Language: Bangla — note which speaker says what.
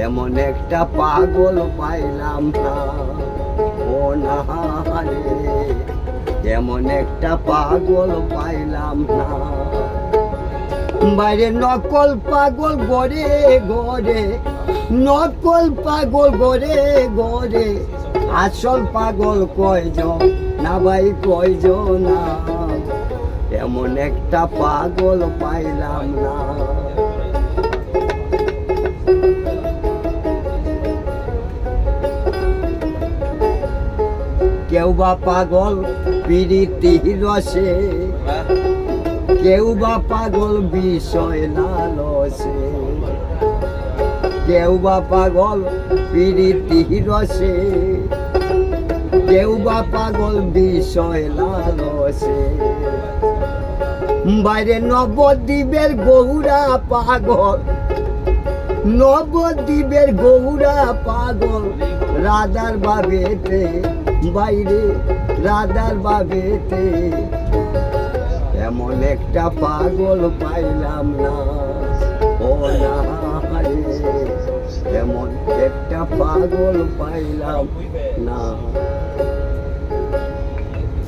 Speaker 1: এমন একটা পাগল পাইলাম না, ও না রে, এমন একটা পাগল পাইলাম না। বাইরে নকল পাগল গড়ে গড়ে, নকল পাগল গড়ে গড়ে, আসল পাগল কয়জন না ভাই কয়জন না, এমন একটা পাগল পাইলাম না। কেউ বা পাগল প্রীতির রসে, কেউ বা পাগল বিষয় লালসে, কেউ বা পাগল প্রীতির রসে, কেউ বা পাগল বিষয় লালসে। বাইরে নবদ্বীপের গৌরা পাগল, নবদ্বীপের গৌরা পাগল রাধার বাবেতে, বাইরে রাধার বাবেতে, এমন একটা পাগল পাইলাম না, ও না রে, এমন একটা পাগল পাইলাম না।